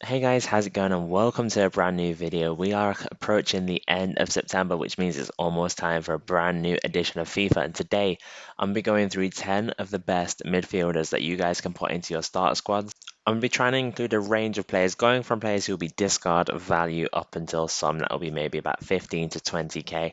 Hey guys, how's it going and welcome to a brand new video. We are approaching the end of September, which means it's almost time for a brand new edition of FIFA. And today I'm gonna be going through 10 of the best midfielders that you guys can put into your starter squads. I'm gonna be trying to include a range of players, going from players who will be discard value up until some that will be maybe about 15 to 20k.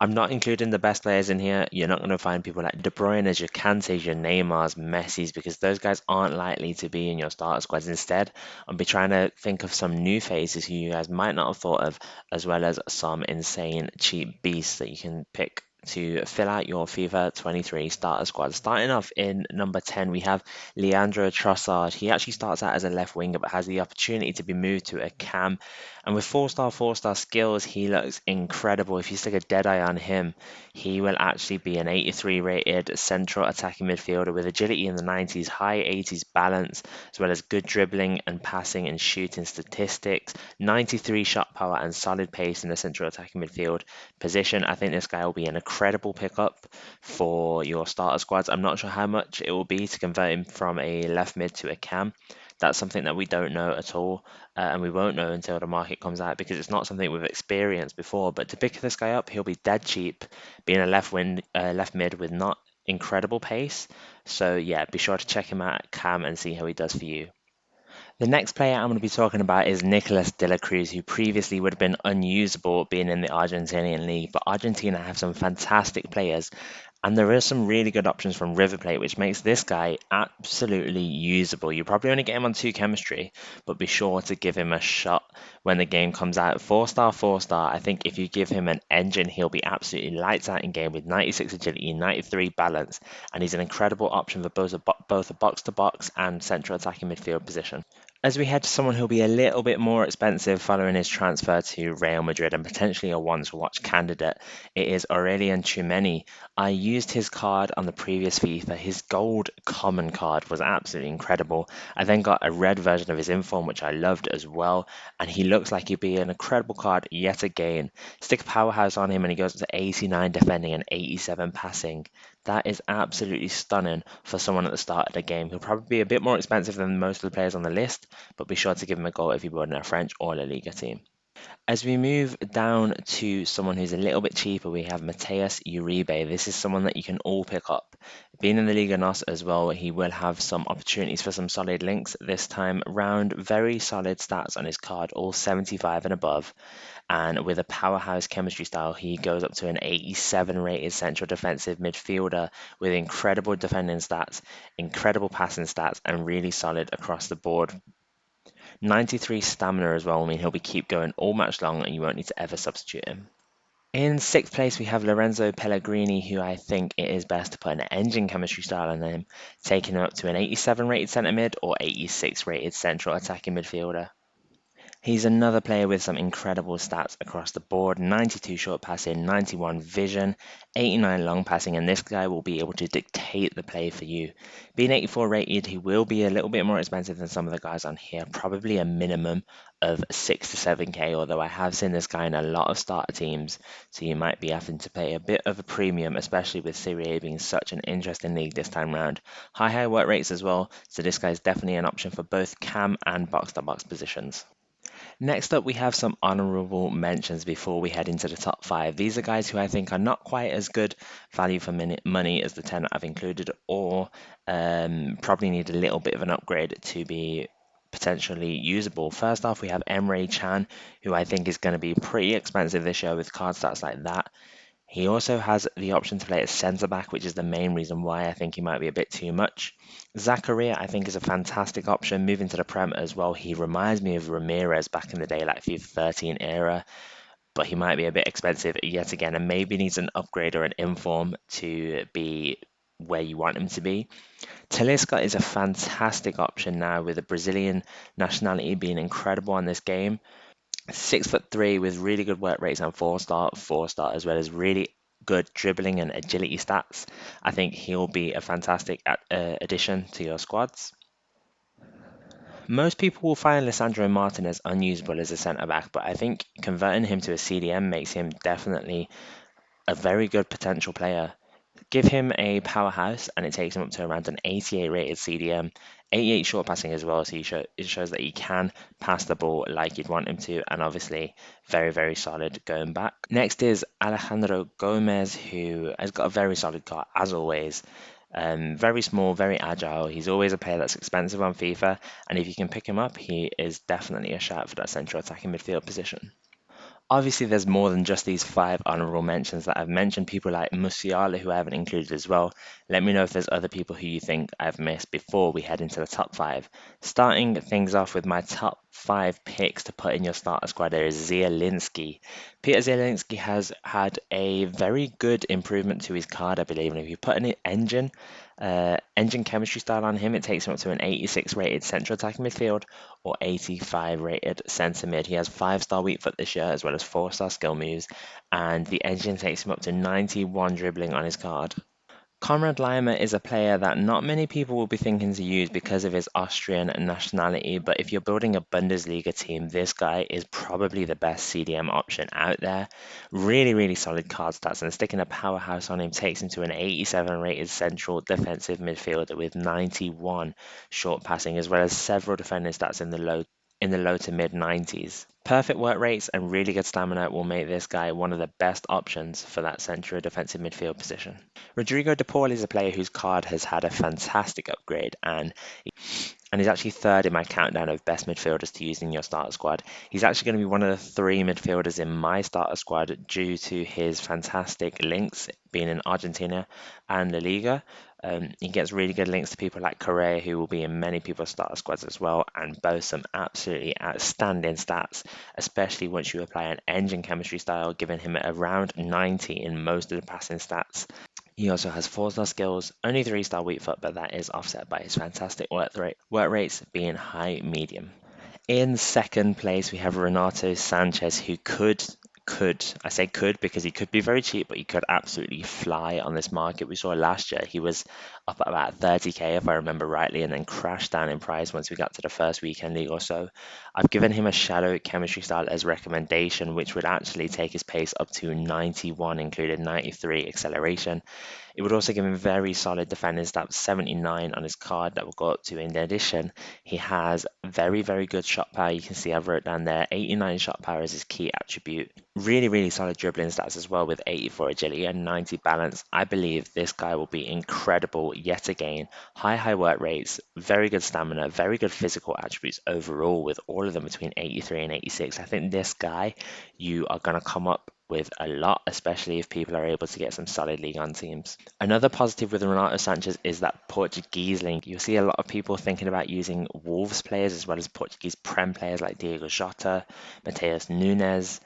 I'm not including the best players in here. You're not going to find people like De Bruyne's, your Kante's, your Neymar's, Messi's, because those guys aren't likely to be in your starter squads. Instead, I'll be trying to think of some new faces who you guys might not have thought of, as well as some insane cheap beasts that you can pick to fill out your FIFA 23 starter squad. Starting off in number 10, we have Leandro Trossard. He actually starts out as a left winger, but has the opportunity to be moved to a cam. And with four-star skills, he looks incredible. If you stick a dead eye on him, he will actually be an 83 rated central attacking midfielder with agility in the 90s, high 80s balance, as well as good dribbling and passing and shooting statistics, 93 shot power and solid pace in the central attacking midfield position. I think this guy will be an incredible pickup for your starter squads. I'm not sure how much it will be to convert him from a left mid to a cam. That's something that we don't know at all, and we won't know until the market comes out because it's not something we've experienced before. But to pick this guy up, he'll be dead cheap, being a left mid with not incredible pace. So yeah, be sure to check him out at Cam and see how he does for you. The next player I'm going to be talking about is Nicolas de la Cruz, who previously would have been unusable being in the Argentinian league. But Argentina have some fantastic players, and there is some really good options from River Plate, which makes this guy absolutely usable. You probably only get him on 2 chemistry, but be sure to give him a shot when the game comes out. 4-star, 4-star. I think if you give him an engine, he'll be absolutely lights out in game with 96 agility, 93 balance, and he's an incredible option for both a box-to-box and central attacking midfield position. As we head to someone who'll be a little bit more expensive following his transfer to Real Madrid and potentially a one-to-watch candidate, it is Aurelien Tchouameni. I used his card on the previous FIFA. His gold common card was absolutely incredible. I then got a red version of his inform, which I loved as well, and he looks like he'd be an incredible card yet again. Stick a powerhouse on him and he goes up to 89 defending and 87 passing. That is absolutely stunning for someone at the start of the game. He'll probably be a bit more expensive than most of the players on the list, but be sure to give him a goal if you're building a French or La Liga team. As we move down to someone who's a little bit cheaper, we have Matteus Uribe. This is someone that you can all pick up. Being in the Liga NOS as well, he will have some opportunities for some solid links this time round. Very solid stats on his card, all 75 and above. And with a powerhouse chemistry style, he goes up to an 87 rated central defensive midfielder with incredible defending stats, incredible passing stats, and really solid across the board. 93 stamina as well. I mean, he'll be keep going all match long and you won't need to ever substitute him. In sixth place, we have Lorenzo Pellegrini, who I think it is best to put an engine chemistry style on him, taking him up to an 87 rated centre mid or 86 rated central attacking midfielder. He's another player with some incredible stats across the board: 92 short passing, 91 vision, 89 long passing, and this guy will be able to dictate the play for you. Being 84 rated, he will be a little bit more expensive than some of the guys on here, probably a minimum of 6 to 7k, although I have seen this guy in a lot of starter teams, so you might be having to pay a bit of a premium, especially with Serie A being such an interesting league this time round. High work rates as well, so this guy is definitely an option for both cam and box-to-box positions. Next up, we have some honorable mentions before we head into the top 5. These are guys who I think are not quite as good value for money as the 10 I've included, or probably need a little bit of an upgrade to be potentially usable. First off, we have Emery Chan, who I think is going to be pretty expensive this year with card stats like that. He also has the option to play at centre back, which is the main reason why I think he might be a bit too much. Zakaria, I think, is a fantastic option. Moving to the Prem as well, he reminds me of Ramirez back in the day, like FIFA 13 era, but he might be a bit expensive yet again and maybe needs an upgrade or an inform to be where you want him to be. Talisca is a fantastic option now with the Brazilian nationality being incredible on this game. 6'3" with really good work rates and 4-star, 4-star, as well as really good dribbling and agility stats. I think he'll be a fantastic addition to your squads. Most people will find Lisandro Martinez unusable as a centre back, but I think converting him to a CDM makes him definitely a very good potential player. Give him a powerhouse and it takes him up to around an 88 rated CDM, 88 short passing as well, so it shows that he can pass the ball like you'd want him to, and obviously very, very solid going back. Next is Alejandro Gomez, who has got a very solid car, as always. Very small, very agile. He's always a player that's expensive on FIFA, and if you can pick him up, he is definitely a shout for that central attacking midfield position. Obviously, there's more than just these five honorable mentions that I've mentioned. People like Musiala, who I haven't included as well. Let me know if there's other people who you think I've missed before we head into the top five. Starting things off with my top five picks to put in your starter squad, there is Zielinski. Peter Zielinski has had a very good improvement to his card, I believe. And if you put an engine chemistry style on him, it takes him up to an 86 rated central attacking midfield or 85 rated centre mid. He has 5-star weak foot this year as well as 4-star skill moves, and the engine takes him up to 91 dribbling on his card. Comrade Lima is a player that not many people will be thinking to use because of his Austrian nationality, but if you're building a Bundesliga team, this guy is probably the best CDM option out there. Really, really solid card stats, and sticking a powerhouse on him takes him to an 87 rated central defensive midfielder with 91 short passing, as well as several defending stats in the low to mid 90s. Perfect work rates and really good stamina will make this guy one of the best options for that central defensive midfield position. Rodrigo De Paul is a player whose card has had a fantastic upgrade and he's actually third in my countdown of best midfielders to use in your starter squad. He's actually going to be one of the 3 midfielders in my starter squad due to his fantastic links being in Argentina and La Liga. He gets really good links to people like Correa, who will be in many people's starter squads as well, and boasts some absolutely outstanding stats, especially once you apply an engine chemistry style, giving him around 90 in most of the passing stats. He also has 4-star skills, only 3-star weak foot, but that is offset by his fantastic work rates being high medium. In second place, we have Renato Sanchez, who I say could because he could be very cheap, but he could absolutely fly on this market. We saw last year he was up at about 30k, if I remember rightly, and then crashed down in price once we got to the first weekend league or so. I've given him a shallow chemistry style as recommendation, which would actually take his pace up to 91, including 93 acceleration. It would also give him very solid defending stats, 79 on his card that will go up to. In addition, he has very, very good shot power. You can see I've wrote down there 89 shot power is his key attribute. Really, really solid dribbling stats as well with 84 agility and 90 balance. I believe this guy will be incredible yet again. High work rates, very good stamina, very good physical attributes overall with all of them between 83 and 86. I think this guy, you are going to come up with a lot, especially if people are able to get some solid league on teams. Another positive with Renato Sanchez is that Portuguese link. You'll see a lot of people thinking about using Wolves players as well as Portuguese Prem players like Diego Jota, Mateus Nunes,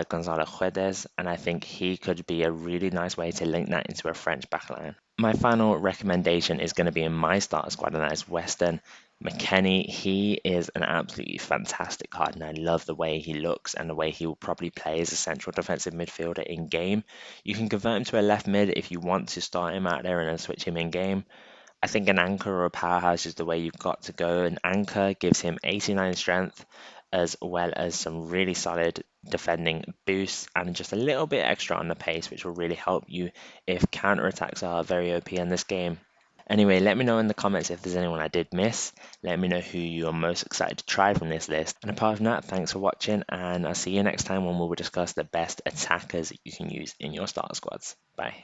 Gonzalo Guedes, and I think he could be a really nice way to link that into a French backline. My final recommendation is going to be in my starter squad, and that is Western Mckenney. He is an absolutely fantastic card, and I love the way he looks and the way he will probably play as a central defensive midfielder in game. You can convert him to a left mid if you want to start him out there and then switch him in game. I think an anchor or a powerhouse is the way you've got to go. An anchor gives him 89 strength as well as some really solid defending boosts and just a little bit extra on the pace, which will really help you if counterattacks are very OP in this game. Anyway, let me know in the comments if there's anyone I did miss. Let me know who you are most excited to try from this list. And apart from that, thanks for watching, and I'll see you next time when we will discuss the best attackers you can use in your starter squads. Bye.